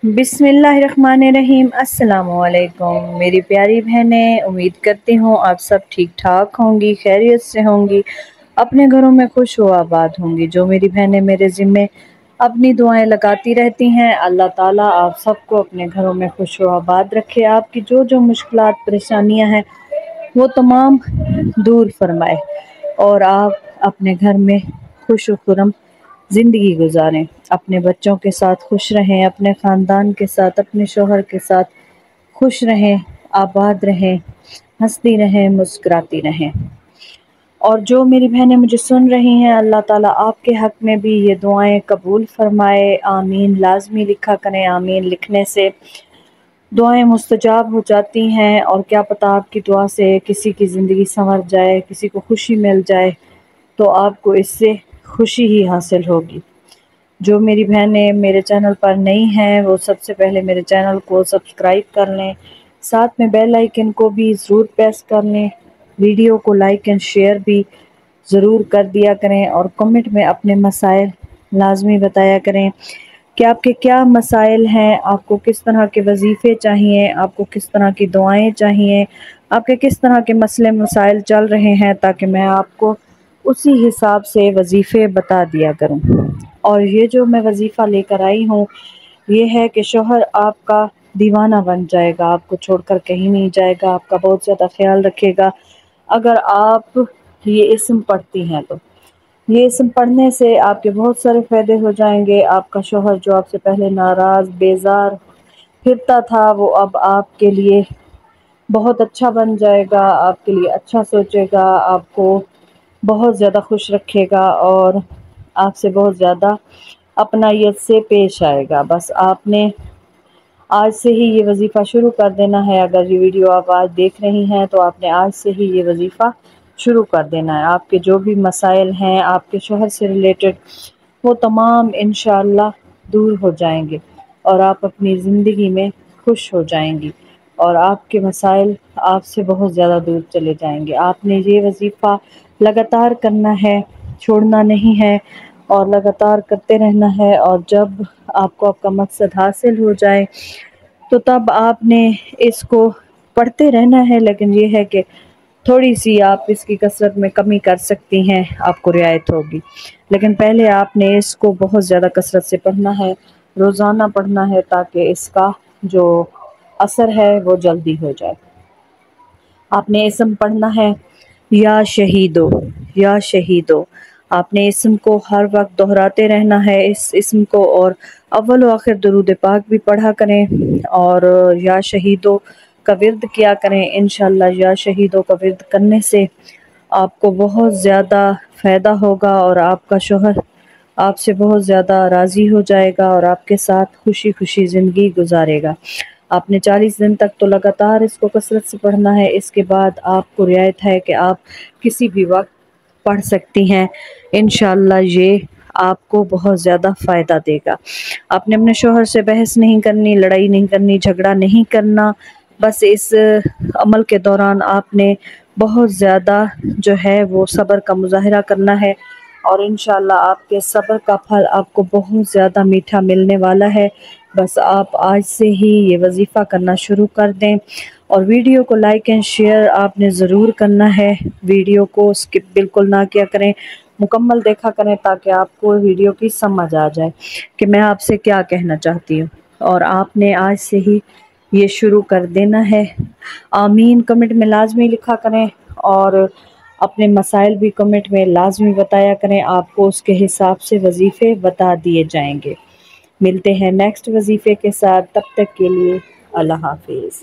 बिस्मिल्लाहिर्रहमानिर्रहीम। अस्सलाम वालेकुम मेरी प्यारी बहनें, उम्मीद करती हूँ आप सब ठीक ठाक होंगी, खैरियत से होंगी, अपने घरों में खुश हो आबाद होंगी। जो मेरी बहनें मेरे ज़िम्मे अपनी दुआएं लगाती रहती हैं, अल्लाह ताला आप सबको अपने घरों में खुश हो आबाद रखे। आपकी जो जो मुश्किलात परेशानियां हैं वो तमाम दूर फरमाए और आप अपने घर में खुश खुरम ज़िंदगी गुजारें, अपने बच्चों के साथ खुश रहें, अपने ख़ानदान के साथ, अपने शोहर के साथ खुश रहें, आबाद रहें, हंसती रहें, मुस्कुराती रहें। और जो मेरी बहनें मुझे सुन रही हैं, अल्लाह ताला आपके हक़ में भी ये दुआएं कबूल फरमाए। आमीन लाजमी लिखा करें। आमीन लिखने से दुआएं मुस्तजाब हो जाती हैं और क्या पता आपकी दुआ से किसी की ज़िंदगी संवर जाए, किसी को खुशी मिल जाए, तो आपको इससे खुशी ही हासिल होगी। जो मेरी बहनें मेरे चैनल पर नई हैं वो सबसे पहले मेरे चैनल को सब्सक्राइब कर लें, साथ में बेल आइकन को भी ज़रूर प्रेस कर लें, वीडियो को लाइक एंड शेयर भी ज़रूर कर दिया करें और कमेंट में अपने मसाइल लाजमी बताया करें कि आपके क्या मसाइल हैं, आपको किस तरह के वजीफ़े चाहिए, आपको किस तरह की दुआएं चाहिए, आपके किस तरह के मसले मसाइल चल रहे हैं, ताकि मैं आपको उसी हिसाब से वजीफ़े बता दिया करूं। और ये जो मैं वजीफ़ा लेकर आई हूँ ये है कि शोहर आपका दीवाना बन जाएगा, आपको छोड़कर कहीं नहीं जाएगा, आपका बहुत ज़्यादा ख्याल रखेगा अगर आप ये इस्म पढ़ती हैं। तो ये इस्म पढ़ने से आपके बहुत सारे फ़ायदे हो जाएंगे। आपका शोहर जो आपसे पहले नाराज़ बेजार फिरता था वो अब आपके लिए बहुत अच्छा बन जाएगा, आपके लिए अच्छा सोचेगा, आपको बहुत ज़्यादा खुश रखेगा और आपसे बहुत ज़्यादा अपनायत से पेश आएगा। बस आपने आज से ही ये वजीफ़ा शुरू कर देना है। अगर ये वीडियो आप आज देख रही हैं तो आपने आज से ही ये वजीफ़ा शुरू कर देना है। आपके जो भी मसाइल हैं आपके शोहर से रिलेटेड वो तमाम इंशाअल्लाह दूर हो जाएंगे और आप अपनी ज़िंदगी में खुश हो जाएंगी और आपके मसाइल आपसे बहुत ज़्यादा दूर चले जाएंगे। आपने ये वजीफ़ा लगातार करना है, छोड़ना नहीं है और लगातार करते रहना है। और जब आपको आपका मकसद हासिल हो जाए तो तब आपने इसको पढ़ते रहना है, लेकिन ये है कि थोड़ी सी आप इसकी कसरत में कमी कर सकती हैं, आपको रियायत होगी। लेकिन पहले आपने इसको बहुत ज़्यादा कसरत से पढ़ना है, रोज़ाना पढ़ना है, ताकि इसका जो असर है वो जल्दी हो जाए। आपने इस्म पढ़ना है या शहीदो, या शहीदो। आपने इस्म को हर वक्त दोहराते रहना है इस इस्म को, और अव्वल व आखिर दरूद पाक भी पढ़ा करें और या शहीदो का विर्द किया करें। इंशाअल्लाह या शहीदों का विर्द करने से आपको बहुत ज़्यादा फ़ायदा होगा और आपका शोहर आपसे बहुत ज़्यादा राज़ी हो जाएगा और आपके साथ खुशी खुशी ज़िंदगी गुजारेगा। आपने 40 दिन तक तो लगातार इसको कसरत से पढ़ना है। इसके बाद आपको रियायत है कि आप किसी भी वक्त पढ़ सकती हैं। इंशाअल्लाह ये आपको बहुत ज़्यादा फ़ायदा देगा। आपने अपने शोहर से बहस नहीं करनी, लड़ाई नहीं करनी, झगड़ा नहीं करना। बस इस अमल के दौरान आपने बहुत ज़्यादा जो है वो सब्र का मुज़ाहरा करना है और इंशाअल्लाह आपके सब्र का फल आपको बहुत ज़्यादा मीठा मिलने वाला है। बस आप आज से ही ये वजीफ़ा करना शुरू कर दें और वीडियो को लाइक एंड शेयर आपने ज़रूर करना है। वीडियो को स्किप बिल्कुल ना किया करें, मुकम्मल देखा करें ताकि आपको वीडियो की समझ आ जाए कि मैं आपसे क्या कहना चाहती हूँ। और आपने आज से ही ये शुरू कर देना है। आमीन कमेंट में लाजमी लिखा करें और अपने मसाइल भी कमेंट में लाजमी बताया करें, आपको उसके हिसाब से वजीफ़े बता दिए जाएंगे। मिलते हैं नेक्स्ट वजीफ़े के साथ, तब तक के लिए अल्लाह हाफिज़।